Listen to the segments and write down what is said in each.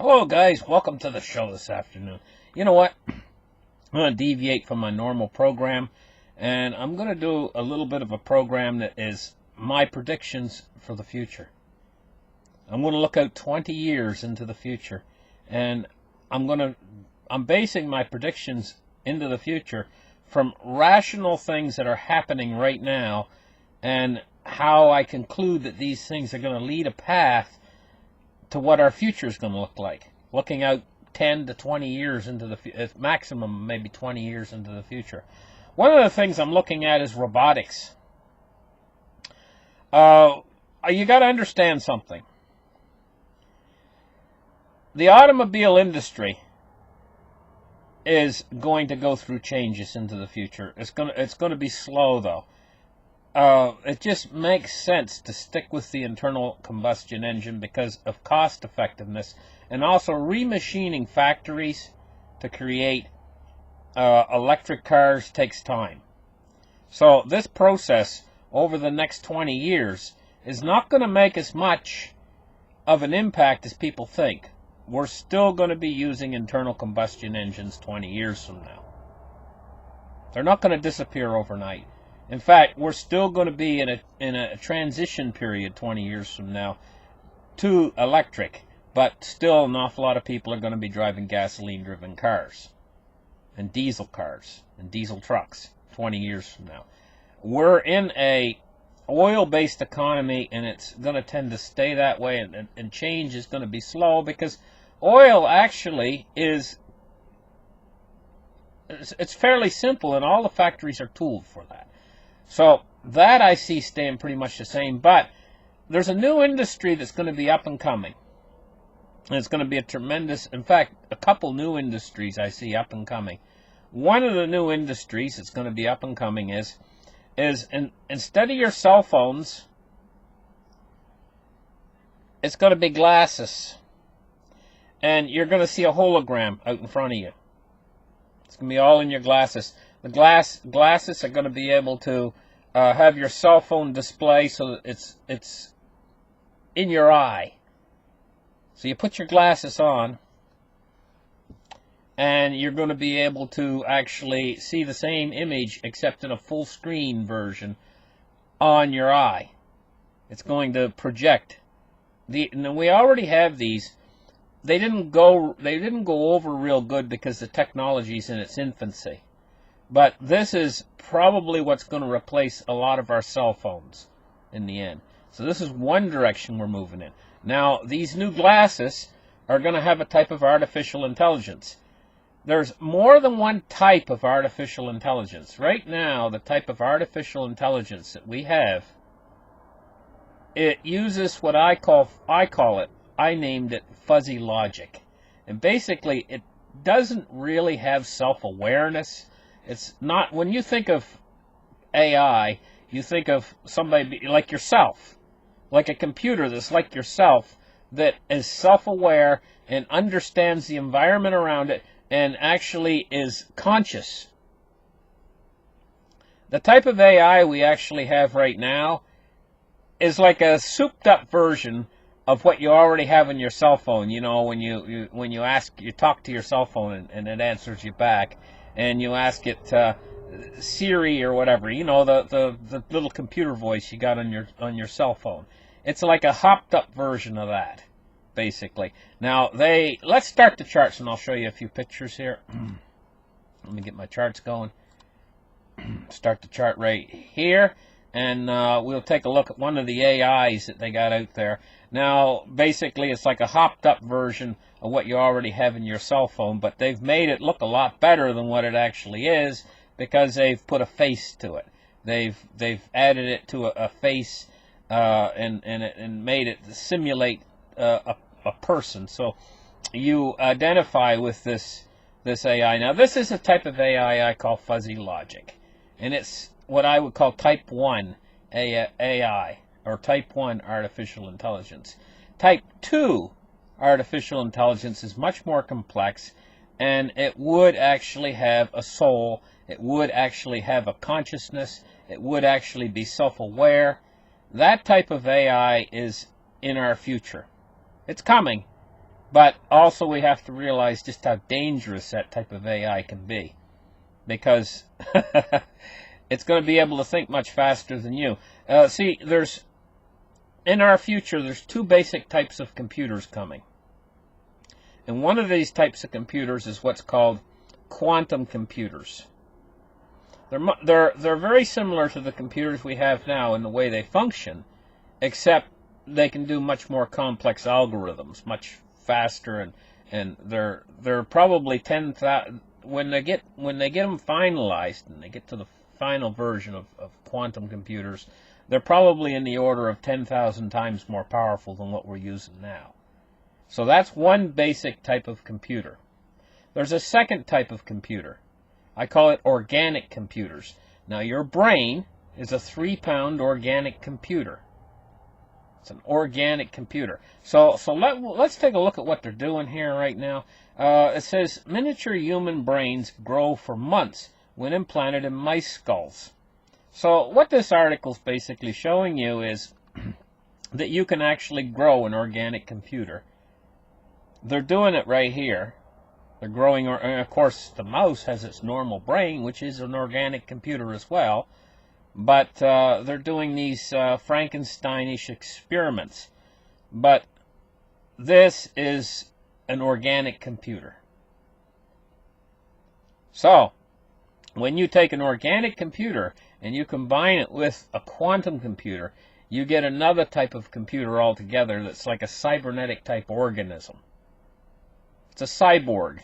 Hello, guys. Welcome to the show this afternoon. You know what? I'm going to deviate from my normal program, and I'm going to do a little bit of a program that is my predictions for the future. I'm going to look out 20 years into the future, and I'm basing my predictions into the future from rational things that are happening right now, and how I conclude that these things are going to lead a path to what our future is going to look like, looking out 10 to 20 years into the maximum, maybe 20 years into the future. One of the things I'm looking at is robotics. You got to understand something. The automobile industry is going to go through changes into the future. It's going to be slow, though. It just makes sense to stick with the internal combustion engine because of cost effectiveness, and also remachining factories to create electric cars takes time. So this process over the next 20 years is not going to make as much of an impact as people think. We're still going to be using internal combustion engines 20 years from now. They're not going to disappear overnight. In fact, we're still going to be in a transition period 20 years from now to electric, but still an awful lot of people are going to be driving gasoline-driven cars and diesel trucks 20 years from now. We're in a oil-based economy, and it's going to tend to stay that way, and change is going to be slow because oil actually it's fairly simple, and all the factories are tooled for that. So that I see staying pretty much the same, but there's a new industry that's going to be up and coming. And it's going to be in fact, a couple new industries I see up and coming. One of the new industries that's going to be up and coming is instead of your cell phones, it's going to be glasses. And you're going to see a hologram out in front of you. It's going to be all in your glasses. The glasses are going to be able to have your cell phone display so that it's in your eye. So you put your glasses on, and you're going to be able to actually see the same image except in a full screen version on your eye. It's going to project. And we already have these. They didn't go over real good because the technology's in its infancy. But this is probably what's going to replace a lot of our cell phones in the end. So this is one direction we're moving in. Now, these new glasses are going to have a type of artificial intelligence. There's more than one type of artificial intelligence. Right now, the type of artificial intelligence that we have, it uses what I named it fuzzy logic. And basically, it doesn't really have self-awareness. It's not, when you think of AI, you think of somebody like yourself, like a computer that's like yourself, that is self-aware and understands the environment around it and actually is conscious. The type of AI we actually have right now is like a souped-up version of what you already have in your cell phone. You know, when you talk to your cell phone and it answers you back. And you ask it Siri or whatever, you know, the little computer voice you got on your cell phone. It's like a hopped up version of that, basically. Now let's start the charts, and I'll show you a few pictures here. Let me get my charts going. Start the chart right here, and we'll take a look at one of the AIs that they got out there. Now, basically, it's like a hopped up version of what you already have in your cell phone, but they've made it look a lot better than what it actually is because they've put a face to it. They've added it to a face and made it simulate a person. So you identify with this AI. Now, this is a type of AI I call fuzzy logic, and it's what I would call type 1 AI, or type 1 artificial intelligence. Type 2 artificial intelligence is much more complex, and it would actually have a soul. It would actually have a consciousness. It would actually be self-aware. That type of AI is in our future. It's coming, But also we have to realize just how dangerous that type of AI can be, because it's going to be able to think much faster than you. See, in our future, there's two basic types of computers coming. And one of these types of computers is what's called quantum computers. They're very similar to the computers we have now in the way they function, except they can do much more complex algorithms, much faster, and they're probably 10,000 when they get them finalized and they get to the final version of quantum computers. They're probably in the order of 10,000 times more powerful than what we're using now. So that's one basic type of computer. There's a second type of computer. I call it organic computers. Now, your brain is a 3-pound organic computer. It's an organic computer. So let's take a look at what they're doing here right now. It says miniature human brains grow for months when implanted in mice skulls. So what this article is basically showing you is that you can actually grow an organic computer. They're doing it right here. They're growing, and of course the mouse has its normal brain, which is an organic computer as well. But they're doing these Frankensteinish experiments. But this is an organic computer. So, when you take an organic computer and you combine it with a quantum computer, you get another type of computer altogether that's like a cybernetic type organism. It's a cyborg.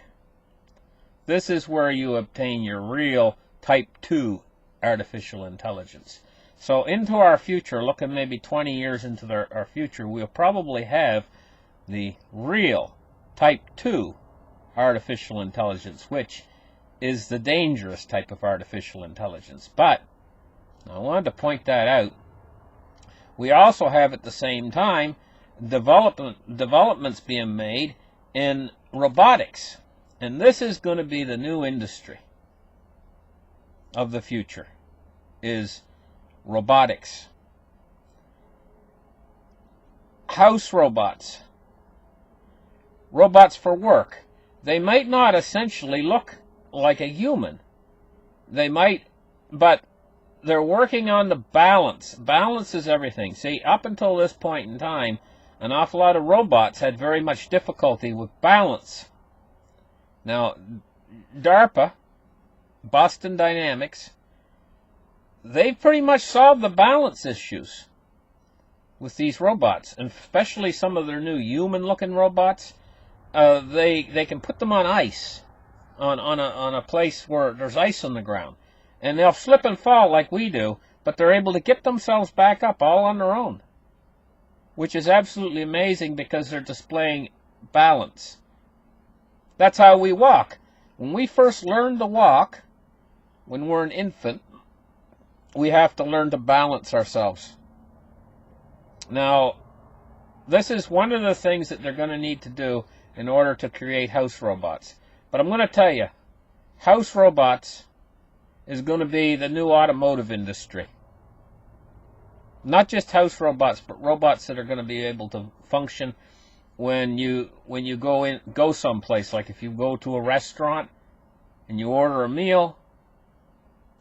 This is where you obtain your real type 2 artificial intelligence. So into our future, looking maybe 20 years into our future, we'll probably have the real type 2 artificial intelligence, which is the dangerous type of artificial intelligence. But I wanted to point that out. We also have at the same time developments being made in robotics. And this is going to be the new industry of the future, is robotics. House robots. Robots for work. They might not essentially look like a human. They might, but they're working on the balance. Balance is everything. See, up until this point in time, an awful lot of robots had very much difficulty with balance. Now, DARPA, Boston Dynamics, they've pretty much solved the balance issues with these robots, and especially some of their new human-looking robots. They can put them on ice, on a place where there's ice on the ground, and they'll slip and fall like we do, but they're able to get themselves back up all on their own, which is absolutely amazing because they're displaying balance. That's how we walk. When we first learn to walk, when we're an infant, we have to learn to balance ourselves. Now, this is one of the things that they're going to need to do in order to create house robots. But I'm going to tell you, house robots is going to be the new automotive industry. Not just house robots, but robots that are going to be able to function when you go someplace. Like if you go to a restaurant and you order a meal,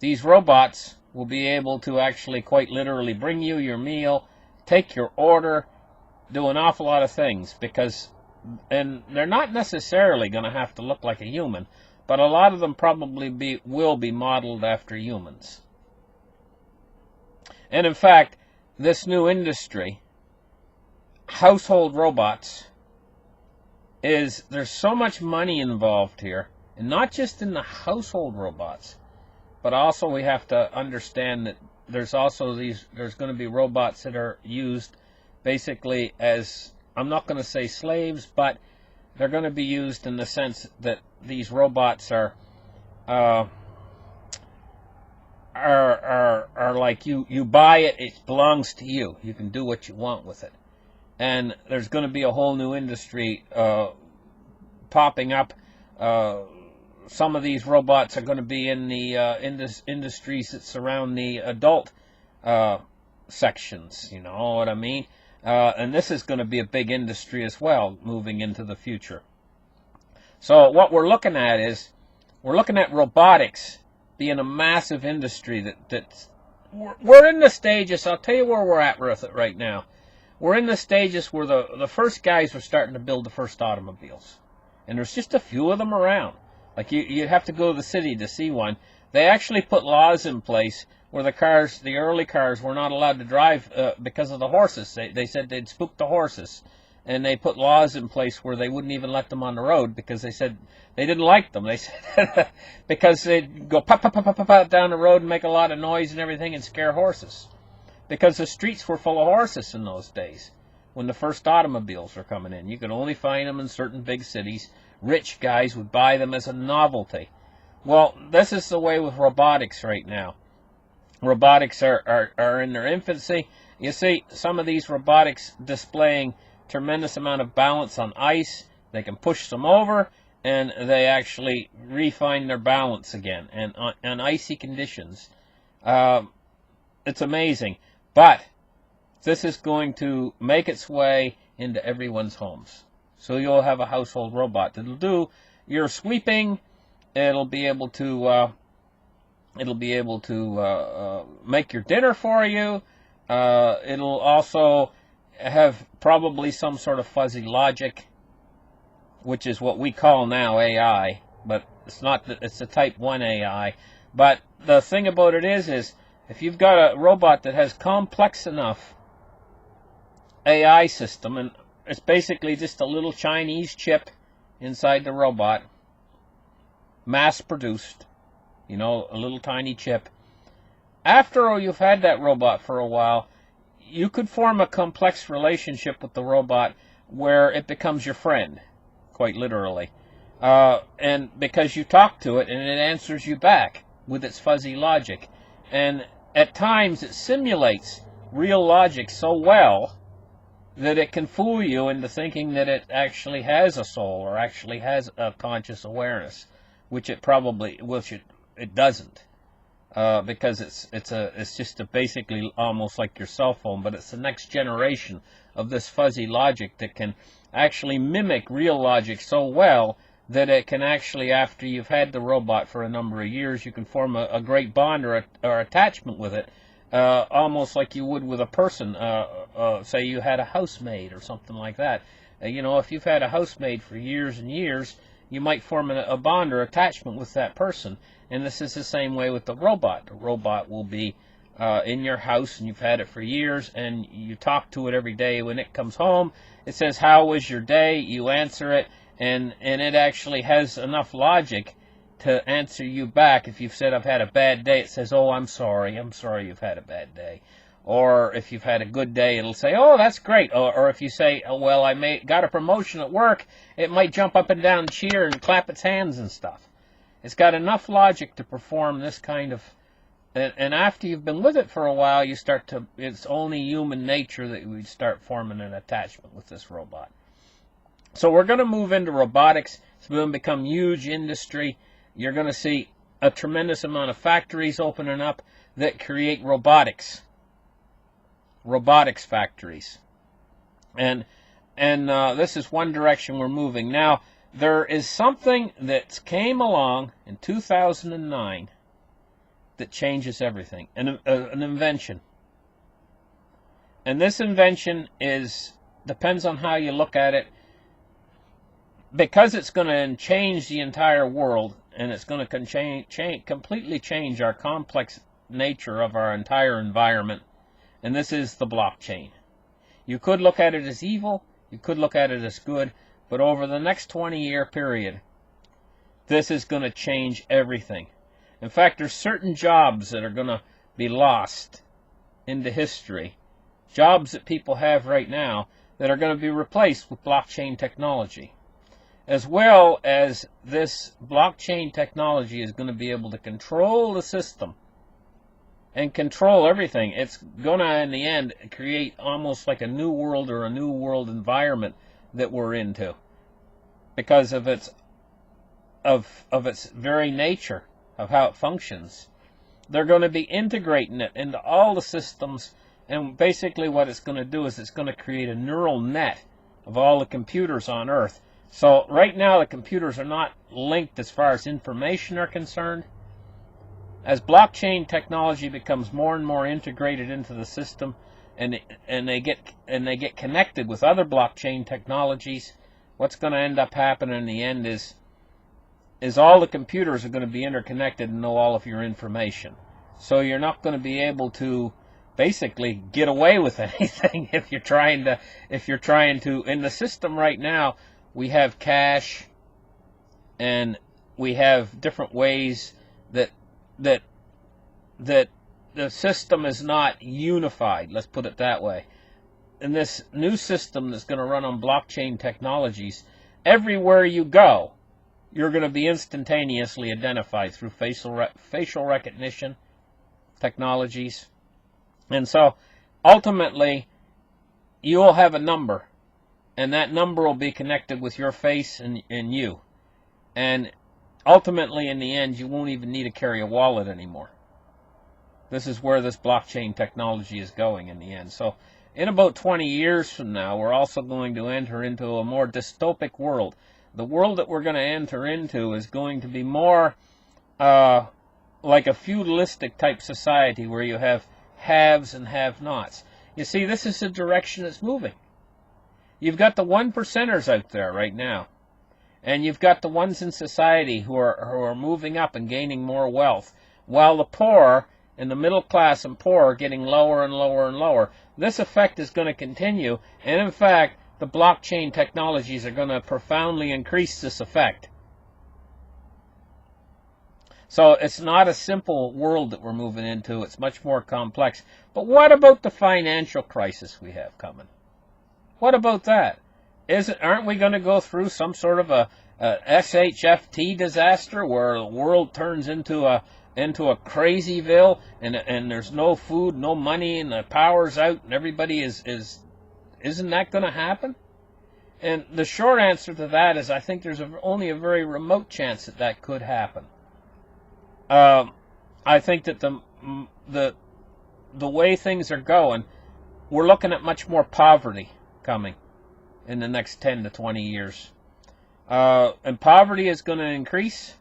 these robots will be able to actually quite literally bring you your meal, take your order, do an awful lot of things, and they're not necessarily going to have to look like a human, but a lot of them probably will be modeled after humans. And in fact, this new industry, household robots, there's so much money involved here, and not just in the household robots, but also we have to understand that there's going to be robots that are used basically as, I'm not going to say slaves, but they're going to be used in the sense that these robots are like you buy it, it belongs to you. You can do what you want with it. And there's going to be a whole new industry popping up. Some of these robots are going to be in the industries that surround the adult sections. You know what I mean? And this is going to be a big industry as well moving into the future. So what we're looking at is we're looking at robotics being a massive industry that's we're in the stages. I'll tell you where we're at with it right now. We're in the stages where the first guys were starting to build the first automobiles. And there's just a few of them around. Like you have to go to the city to see one. They actually put laws in place where the early cars were not allowed to drive because of the horses. They said they'd spook the horses. And they put laws in place where they wouldn't even let them on the road because they said they didn't like them. They said because they'd go pop, pop, pop, pop, pop down the road and make a lot of noise and everything and scare horses. Because the streets were full of horses in those days when the first automobiles were coming in. You could only find them in certain big cities. Rich guys would buy them as a novelty. Well, this is the way with robotics right now. Robotics are in their infancy. You see some of these robotics displaying tremendous amount of balance on ice. They can push them over, and they actually refine their balance again. And on icy conditions, it's amazing. But this is going to make its way into everyone's homes. So you'll have a household robot that'll do your sweeping. It'll be able to make your dinner for you. It'll also have probably some sort of fuzzy logic, which is what we call now AI, but it's not. It's a type 1 AI. But the thing about it is if you've got a robot that has complex enough AI system, and it's basically just a little Chinese chip inside the robot, mass-produced, a little tiny chip. After you've had that robot for a while, you could form a complex relationship with the robot where it becomes your friend, quite literally. And because you talk to it and it answers you back with its fuzzy logic. And at times it simulates real logic so well that it can fool you into thinking that it actually has a soul or actually has a conscious awareness, which it doesn't. Because it's just basically almost like your cell phone, but it's the next generation of this fuzzy logic that can actually mimic real logic so well that it can actually, after you've had the robot for a number of years, you can form a great bond or attachment with it, almost like you would with a person. Say you had a housemaid or something like that. If you've had a housemaid for years and years, you might form a bond or attachment with that person. And this is the same way with the robot. The robot will be in your house, and you've had it for years, and you talk to it every day. When it comes home, it says, "How was your day?" You answer it, and it actually has enough logic to answer you back. If you've said, "I've had a bad day," it says, "Oh, I'm sorry you've had a bad day." Or if you've had a good day, it'll say, "Oh, that's great." Or if you say, "Oh, well, got a promotion at work," it might jump up and down and cheer and clap its hands and stuff. It's got enough logic to perform this kind of... And after you've been with it for a while, it's only human nature that we start forming an attachment with this robot. So we're going to move into robotics. It's going to become huge industry. You're going to see a tremendous amount of factories opening up that create robotics factories. And this is one direction we're moving. Now, there is something that came along in 2009 that changes everything, an invention. And this invention depends on how you look at it, because it's going to change the entire world, and it's going to completely change our complex nature of our entire environment. And this is the blockchain. You could look at it as evil, you could look at it as good, but over the next 20-year period, this is going to change everything. In fact, there's certain jobs that are going to be lost into history. Jobs that people have right now that are going to be replaced with blockchain technology. As well as this blockchain technology is going to be able to control the system and control everything. It's going to, in the end, create almost like a new world or a new world environment that we're into, because of its very nature of how it functions. They're going to be integrating it into all the systems And basically what it's going to do is it's going to create a neural net of all the computers on Earth. So right now the computers are not linked as far as information are concerned. As blockchain technology becomes more and more integrated into the system, and they get connected with other blockchain technologies, what's going to end up happening in the end is all the computers are going to be interconnected and know all of your information. So you're not going to be able to basically get away with anything if you're trying to in the system right now. We have cash, and we have different ways that the system is not unified, let's put it that way. In this new system that's going to run on blockchain technologies, everywhere you go, you're going to be instantaneously identified through facial recognition technologies. And so ultimately you'll have a number, and that number will be connected with your face and you. And ultimately in the end you won't even need to carry a wallet anymore. This is where this blockchain technology is going in the end. So in about 20 years from now, we're also going to enter into a more dystopic world. The world that we're going to enter into is going to be more like a feudalistic type society where you have haves and have-nots. You see, this is the direction it's moving. You've got the 1%ers out there right now, and you've got the ones in society who are moving up and gaining more wealth, while the poor and the middle class and poor are getting lower and lower and lower. This effect is going to continue, and in fact, the blockchain technologies are going to profoundly increase this effect. So it's not a simple world that we're moving into. It's much more complex. But what about the financial crisis we have coming? What about that? Aren't we going to go through some sort of a SHFT disaster where the world turns into a crazyville, and there's no food, no money, and the power's out, and everybody isn't that going to happen? And the short answer to that is I think there's only a very remote chance that could happen. I think that the way things are going, we're looking at much more poverty coming in the next 10 to 20 years. And poverty is going to increase.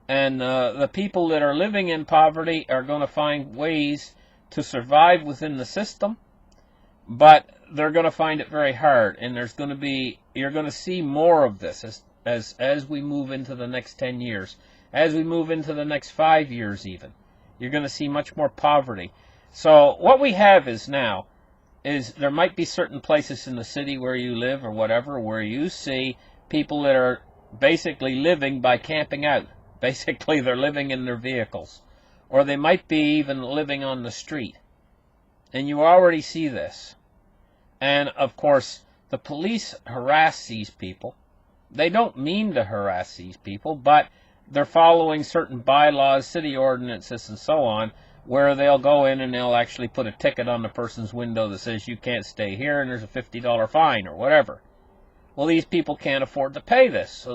And the people that are living in poverty are going to find ways to survive within the system, but they're going to find it very hard. And you're going to see more of this as we move into the next 10 years, as we move into the next 5 years even. You're going to see much more poverty. So what we have is there might be certain places in the city where you live or whatever where you see people that are basically living by camping out. Basically, they're living in their vehicles, or they might be even living on the street. And you already see this. And, of course, the police harass these people. They don't mean to harass these people, but they're following certain bylaws, city ordinances, and so on, where they'll go in and they'll actually put a ticket on the person's window that says you can't stay here, and there's a $50 fine or whatever. Well, these people can't afford to pay this.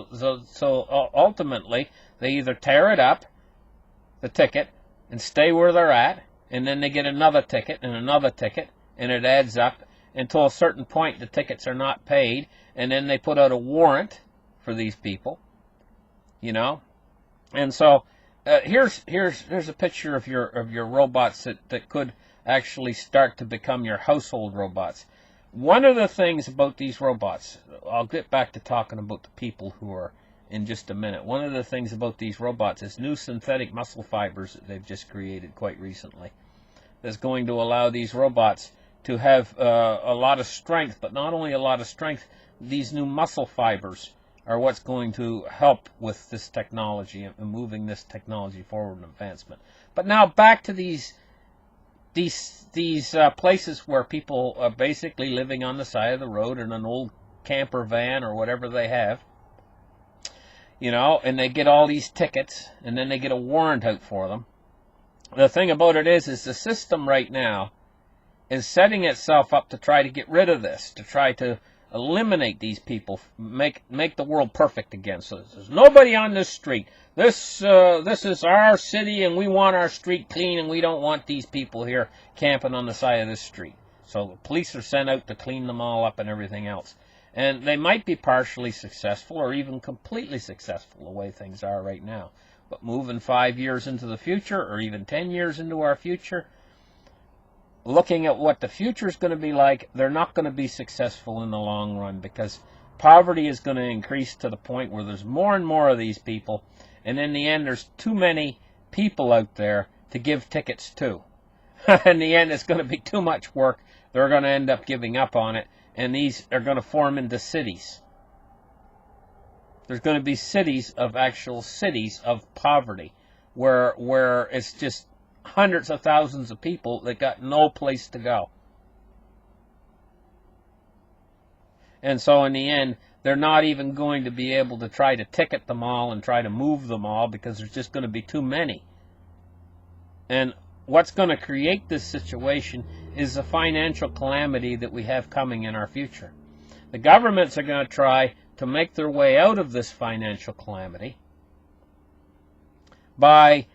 So ultimately, they either tear it up, the ticket, and stay where they're at, and then they get another ticket, and it adds up until a certain point the tickets are not paid, and then they put out a warrant for these people, you know. And so here's a picture of your robots that could actually start to become your household robots. One of the things about these robots, I'll get back to talking about the people who are in just a minute. One of the things about these robots is new synthetic muscle fibers that they've just created quite recently. That's going to allow these robots to have a lot of strength, but not only a lot of strength, these new muscle fibers are what's going to help with this technology and moving this technology forward in advancement. But now back to these places where people are basically living on the side of the road in an old camper van or whatever they have, you know, and they get all these tickets, and then they get a warrant out for them. The thing about it is the system right now is setting itself up to try to get rid of this, to try to eliminate these people, make the world perfect again. So there's nobody on this street. This is our city, and we want our street clean, and we don't want these people here camping on the side of this street. So the police are sent out to clean them all up and everything else. And they might be partially successful or even completely successful the way things are right now. But moving 5 years into the future, or even 10 years into our future, looking at what the future is going to be like, they're not going to be successful in the long run, because poverty is going to increase to the point where there's more and more of these people, and in the end there's too many people out there to give tickets to. In the end, it's going to be too much work. They're going to end up giving up on it, and these are going to form into cities. There's going to be actual cities of poverty, where it's just hundreds of thousands of people that got no place to go. And so in the end, they're not even going to be able to try to ticket them all and try to move them all, because there's just going to be too many. And what's going to create this situation is the financial calamity that we have coming in our future. The governments are going to try to make their way out of this financial calamity by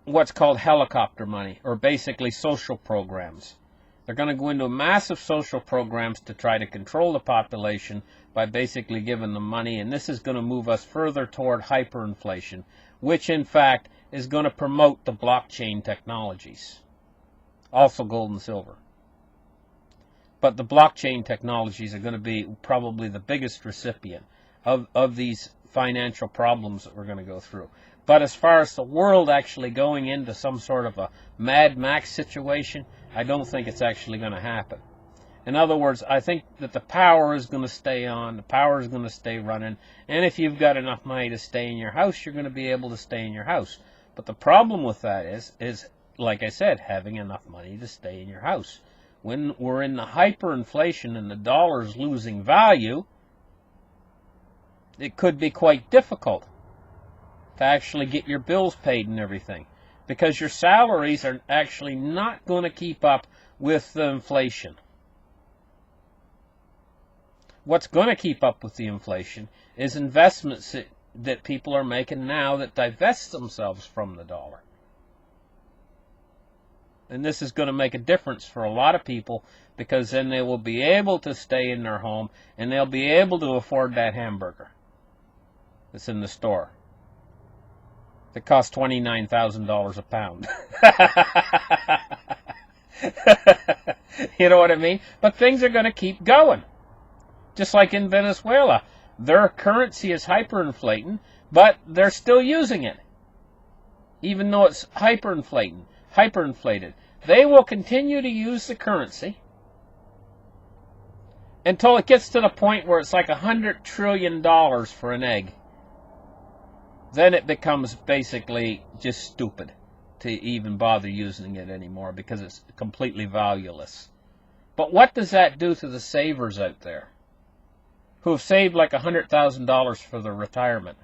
what's called helicopter money, or basically social programs. They're going to go into massive social programs to try to control the population by basically giving them money, and this is going to move us further toward hyperinflation, which in fact is going to promote the blockchain technologies, also gold and silver. But the blockchain technologies are going to be probably the biggest recipient of these financial problems that we're going to go through. But as far as the world actually going into some sort of a Mad Max situation, I don't think it's actually going to happen. In other words, I think that the power is going to stay on, the power is going to stay running, and if you've got enough money to stay in your house, you're going to be able to stay in your house. But the problem with that is, like I said, having enough money to stay in your house. When we're in the hyperinflation and the dollar's losing value, it could be quite difficult to actually get your bills paid and everything, because your salaries are actually not going to keep up with the inflation. What's going to keep up with the inflation is investments that people are making now that divest themselves from the dollar. And this is going to make a difference for a lot of people, because then they will be able to stay in their home and they'll be able to afford that hamburger that's in the store that costs $29,000 a pound. You know what I mean? But things are going to keep going. Just like in Venezuela. Their currency is hyperinflating, but they're still using it. Even though it's hyperinflated. They will continue to use the currency until it gets to the point where it's like $100 trillion for an egg. Then it becomes basically just stupid to even bother using it anymore, because it's completely valueless. But what does that do to the savers out there who have saved like $100,000 for their retirement?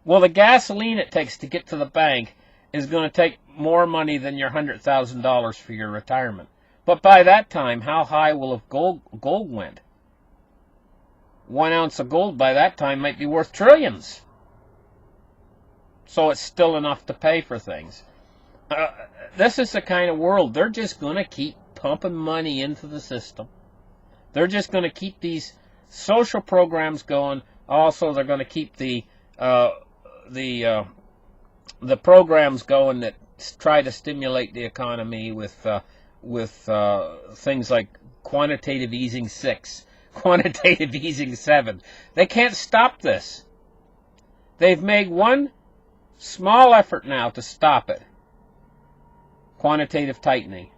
Well, the gasoline it takes to get to the bank is going to take more money than your $100,000 for your retirement. But by that time, how high will have gold went? 1 ounce of gold by that time might be worth trillions. So it's still enough to pay for things. This is the kind of world. They're just going to keep pumping money into the system. They're just going to keep these social programs going. Also, they're going to keep the programs going that try to stimulate the economy with things like quantitative easing 6, quantitative easing 7. They can't stop this. They've made one small effort now to stop it. Quantitative tightening.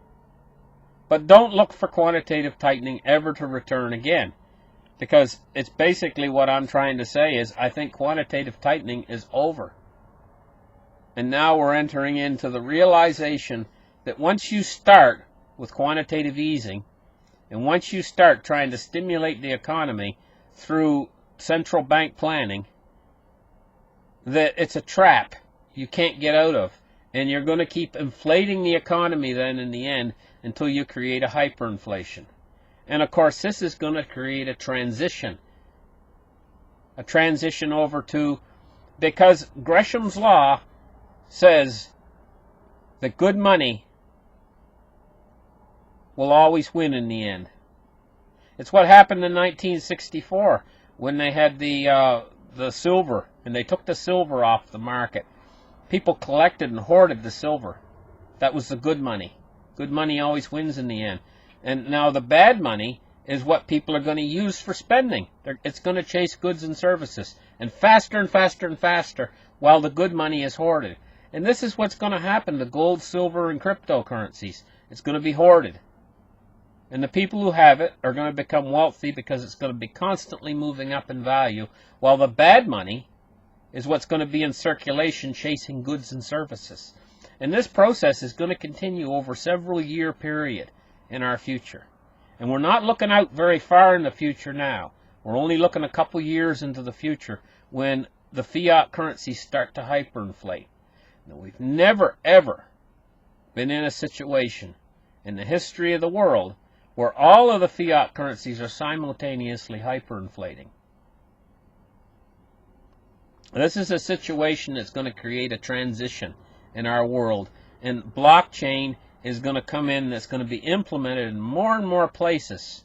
But don't look for quantitative tightening ever to return again. Because it's basically what I'm trying to say is, I think quantitative tightening is over. And now we're entering into the realization that once you start with quantitative easing, and once you start trying to stimulate the economy through central bank planning, that it's a trap you can't get out of. And you're going to keep inflating the economy then in the end until you create a hyperinflation. And of course, this is going to create a transition over to, because Gresham's law says that good money will always win in the end. It's what happened in 1964 when they had the silver, and they took the silver off the market. People collected and hoarded the silver. That was the good money. Good money always wins in the end. And now the bad money is what people are going to use for spending. It's going to chase goods and services, and faster and faster and faster, while the good money is hoarded. And this is what's going to happen to gold, silver, and cryptocurrencies. It's going to be hoarded. And the people who have it are going to become wealthy because it's going to be constantly moving up in value, while the bad money is what's going to be in circulation chasing goods and services. And this process is going to continue over several year period in our future. And we're not looking out very far in the future now. We're only looking a couple years into the future when the fiat currencies start to hyperinflate. Now, we've never, ever been in a situation in the history of the world where all of the fiat currencies are simultaneously hyperinflating. This is a situation that's going to create a transition in our world, and blockchain is going to come in, that's going to be implemented in more and more places,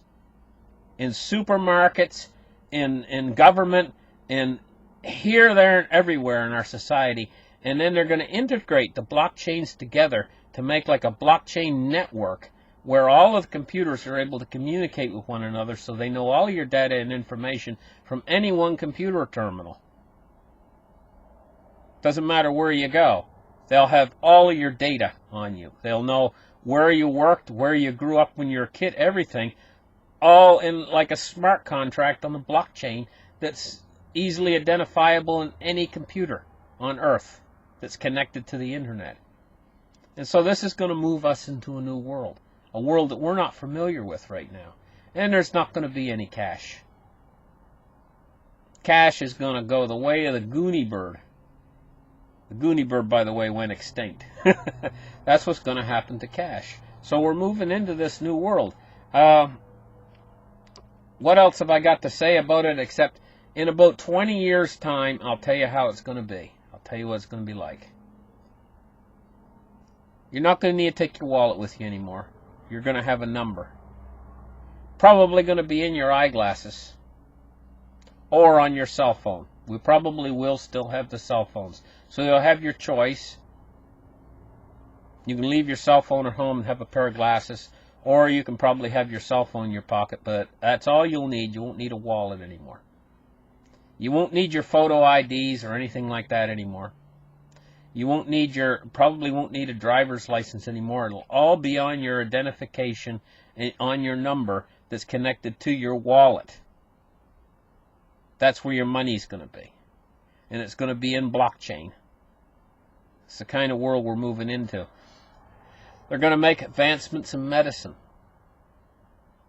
in supermarkets, in government, in here, there, and everywhere in our society. And then they're going to integrate the blockchains together to make like a blockchain network where all of the computers are able to communicate with one another, so they know all your data and information from any one computer terminal. Doesn't matter where you go. They'll have all of your data on you. They'll know where you worked, where you grew up when you were a kid, everything, all in like a smart contract on the blockchain that's easily identifiable in any computer on Earth that's connected to the internet. And so this is going to move us into a new world, a world that we're not familiar with right now. And there's not going to be any cash. Cash is going to go the way of the Goonie bird. The Goonie bird, by the way, went extinct. That's what's going to happen to cash. So we're moving into this new world. What else have I got to say about it, except in about 20 years' time, I'll tell you how it's going to be. I'll tell you what it's going to be like. You're not going to need to take your wallet with you anymore. You're going to have a number. Probably going to be in your eyeglasses or on your cell phone. We probably will still have the cell phones. So you'll have your choice. You can leave your cell phone at home and have a pair of glasses, or you can probably have your cell phone in your pocket, but that's all you'll need. You won't need a wallet anymore. You won't need your photo IDs or anything like that anymore. You won't need probably won't need a driver's license anymore. It'll all be on your identification, on your number that's connected to your wallet. That's where your money's going to be. And it's going to be in blockchain. It's the kind of world we're moving into. They're going to make advancements in medicine.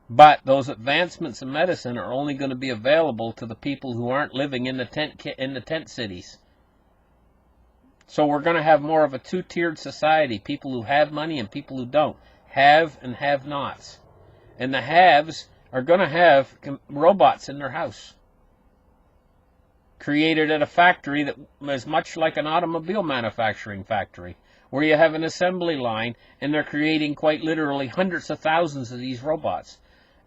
But those advancements in medicine are only going to be available to the people who aren't living in the tent cities. So we're going to have more of a two-tiered society, people who have money and people who don't. Have and have-nots. And the haves are going to have robots in their house, created at a factory that is much like an automobile manufacturing factory, where you have an assembly line and they're creating quite literally hundreds of thousands of these robots.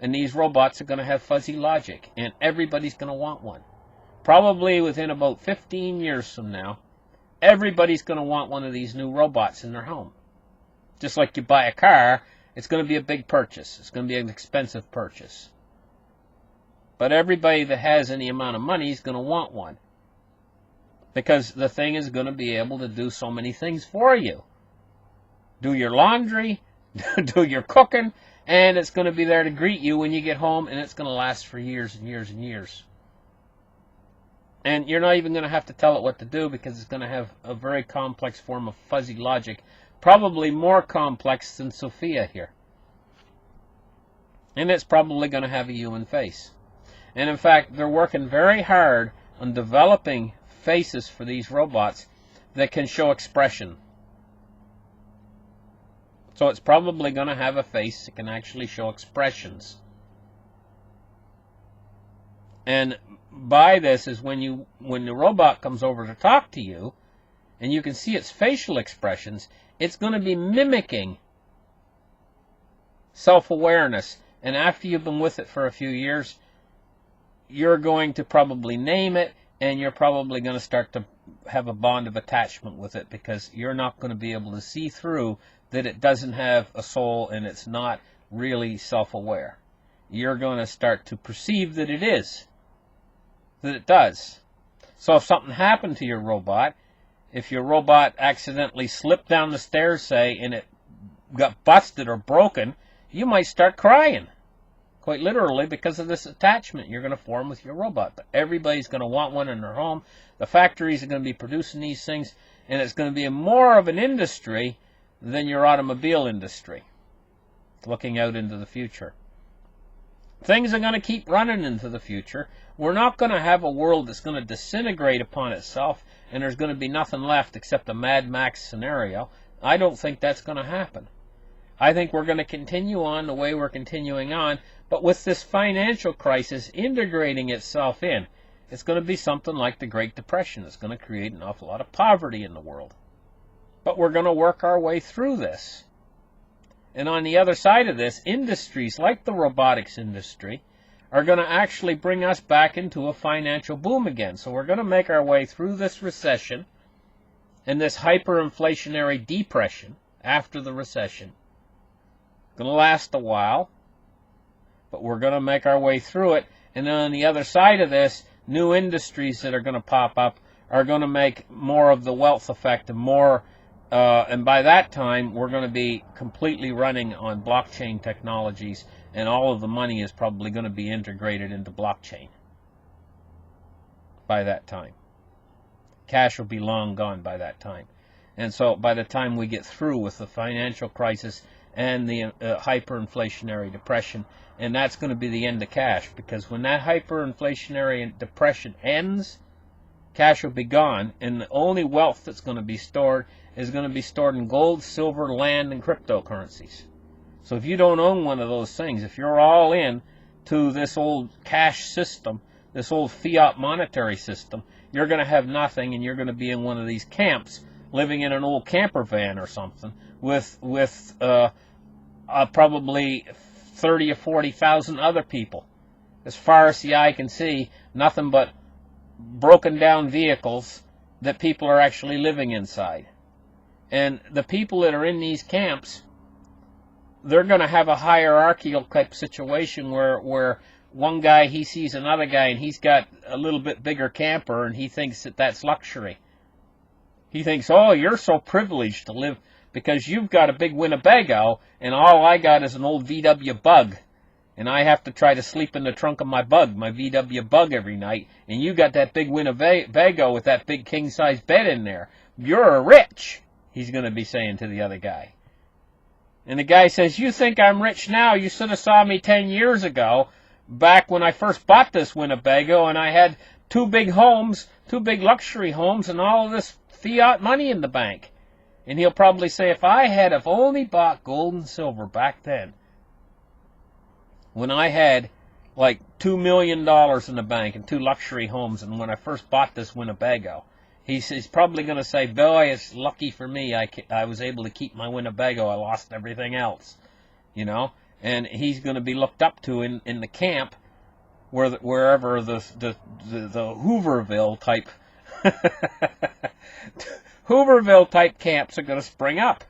And these robots are going to have fuzzy logic, and everybody's going to want one. Probably within about 15 years from now, everybody's going to want one of these new robots in their home. Just like you buy a car, it's going to be a big purchase. It's going to be an expensive purchase. But everybody that has any amount of money is going to want one, because the thing is going to be able to do so many things for you. Do your laundry, do your cooking, and it's going to be there to greet you when you get home, and it's going to last for years and years and years. And you're not even going to have to tell it what to do, because it's going to have a very complex form of fuzzy logic, probably more complex than Sophia here. And it's probably going to have a human face. And in fact, they're working very hard on developing faces for these robots that can show expression. So it's probably going to have a face that can actually show expressions. And by this is when the robot comes over to talk to you, and you can see its facial expressions, it's going to be mimicking self-awareness. And after you've been with it for a few years, you're going to probably name it, and you're probably going to start to have a bond of attachment with it, because you're not going to be able to see through that it doesn't have a soul and it's not really self-aware. You're going to start to perceive that it is, that it does. So if something happened to your robot, if your robot accidentally slipped down the stairs, say, and it got busted or broken, you might start crying, quite literally, because of this attachment you're going to form with your robot. But everybody's going to want one in their home. The factories are going to be producing these things, and it's going to be more of an industry than your automobile industry, looking out into the future. Things are going to keep running into the future. We're not going to have a world that's going to disintegrate upon itself, and there's going to be nothing left except a Mad Max scenario. I don't think that's going to happen. I think we're going to continue on the way we're continuing on, but with this financial crisis integrating itself in, it's going to be something like the Great Depression. It's going to create an awful lot of poverty in the world. But we're going to work our way through this. And on the other side of this, industries like the robotics industry are going to actually bring us back into a financial boom again. So we're going to make our way through this recession and this hyperinflationary depression after the recession. It's going to last a while, but we're going to make our way through it. And then on the other side of this, new industries that are going to pop up are going to make more of the wealth effect and more. And by that time, we're going to be completely running on blockchain technologies, and all of the money is probably going to be integrated into blockchain by that time. Cash will be long gone by that time. And so by the time we get through with the financial crisis and the hyperinflationary depression, and that's going to be the end of cash, because when that hyperinflationary depression ends, cash will be gone, and the only wealth that's going to be stored is going to be stored in gold, silver, land, and cryptocurrencies. So if you don't own one of those things, if you're all in to this old cash system, this old fiat monetary system, you're going to have nothing, and you're going to be in one of these camps, living in an old camper van or something, with probably 30 or 40,000 other people. As far as the eye can see, nothing but broken down vehicles that people are actually living inside. And the people that are in these camps, they're going to have a hierarchical type situation where one guy, he sees another guy and he's got a little bit bigger camper and he thinks that that's luxury. He thinks, oh, you're so privileged to live because you've got a big Winnebago and all I got is an old VW Bug. And I have to try to sleep in the trunk of my Bug, my VW Bug every night. And you got that big Winnebago with that big king-size bed in there. You're rich, he's going to be saying to the other guy. And the guy says, you think I'm rich now? You should have saw me 10 years ago, back when I first bought this Winnebago, and I had 2 big homes, 2 big luxury homes, and all of this fiat money in the bank. And he'll probably say, if I had have only bought gold and silver back then, when I had like $2 million in the bank and 2 luxury homes, and when I first bought this Winnebago, he's probably going to say, boy, it's lucky for me I was able to keep my Winnebago. I lost everything else, you know. And he's going to be looked up to in the camp wherever the Hooverville type Hooverville type camps are going to spring up,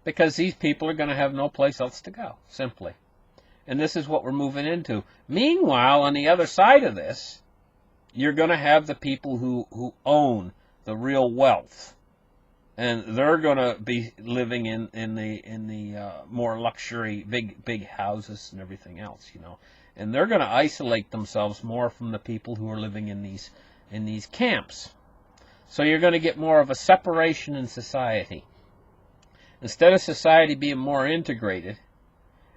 because these people are going to have no place else to go, simply. And this is what we're moving into. Meanwhile, on the other side of this, you're going to have the people who own the real wealth, and they're going to be living in the more luxury big houses and everything else, you know. And they're going to isolate themselves more from the people who are living in these camps. So you're going to get more of a separation in society. Instead of society being more integrated,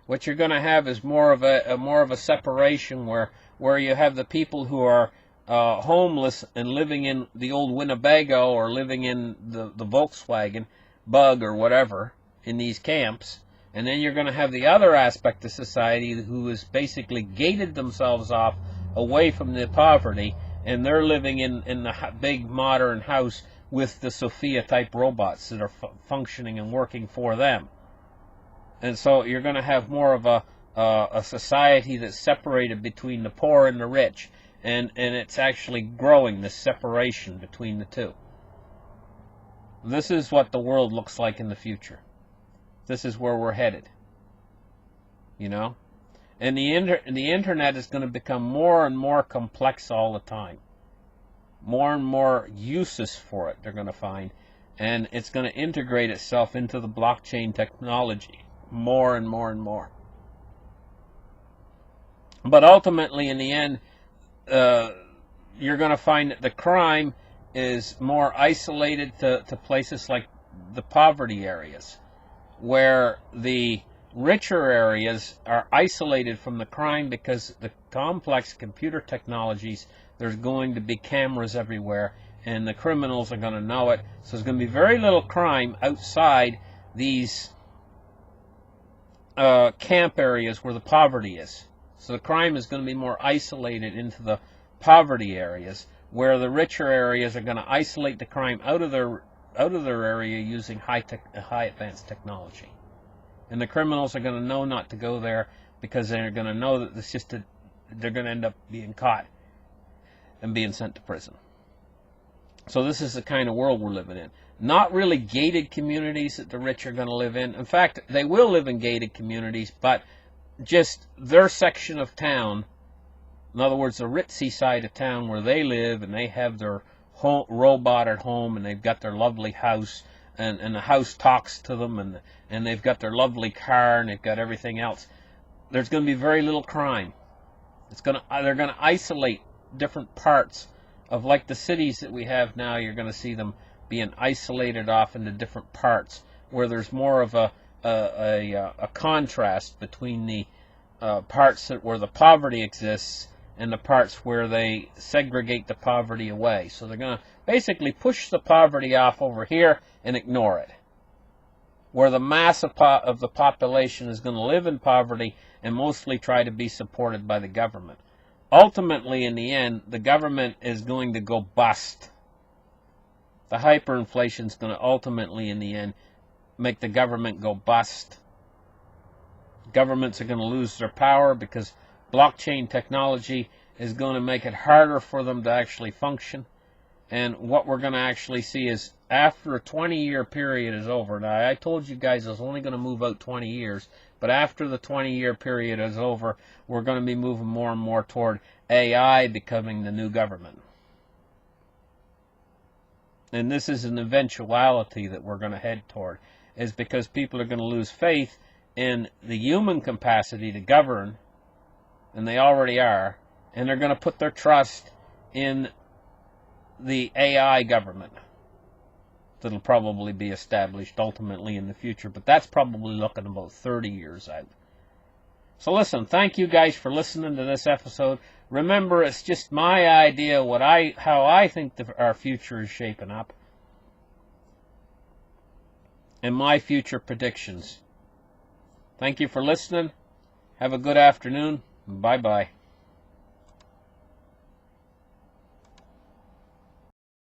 what you're going to have is more of a separation where you have the people who are homeless and living in the old Winnebago or living in the Volkswagen Bug or whatever in these camps. And then you're going to have the other aspect of society who has basically gated themselves off away from the poverty, and they're living in the big modern house with the Sophia type robots that are functioning and working for them. And so you're going to have more of a society that's separated between the poor and the rich, and it's actually growing, this separation between the two. This is what the world looks like in the future. This is where we're headed. You know? And the internet is going to become more and more complex all the time. More and more uses for it they're going to find. And it's going to integrate itself into the blockchain technology more and more and more. But ultimately, in the end, you're going to find that the crime is more isolated to places like the poverty areas, where the richer areas are isolated from the crime because the complex computer technologies, there's going to be cameras everywhere, and the criminals are going to know it. So there's going to be very little crime outside these camp areas where the poverty is. So the crime is going to be more isolated into the poverty areas, where the richer areas are going to isolate the crime out of their area using high advanced technology. And the criminals are going to know not to go there because they're going to know that they're going to end up being caught and being sent to prison. So this is the kind of world we're living in. Not really gated communities that the rich are going to live in. In fact, they will live in gated communities, but just their section of town, in other words, the ritzy side of town where they live, and they have their robot at home, and they've got their lovely house, and the house talks to them, and they've got their lovely car, and they've got everything else. There's going to be very little crime. They're going to isolate different parts of, like the cities that we have now. You're going to see them being isolated off into different parts where there's more of a contrast between the parts where the poverty exists and the parts where they segregate the poverty away. So they're going to basically push the poverty off over here and ignore it, where the mass of the population is going to live in poverty and mostly try to be supported by the government. Ultimately, in the end, the government is going to go bust. The hyperinflation is going to ultimately, in the end, make the government go bust. Governments are going to lose their power because blockchain technology is going to make it harder for them to actually function. And what we're going to actually see is, after a 20-year period is over, now I told you guys I was only going to move out 20 years, but after the 20-year period is over, we're going to be moving more and more toward AI becoming the new government. And this is an eventuality that we're going to head toward, is because people are going to lose faith in the human capacity to govern, and they already are, and they're going to put their trust in the AI government that'll probably be established ultimately in the future, but that's probably looking about 30 years out. So listen, thank you guys for listening to this episode. Remember, it's just my idea, how I think our future is shaping up, and my future predictions. Thank you for listening. Have a good afternoon. Bye-bye.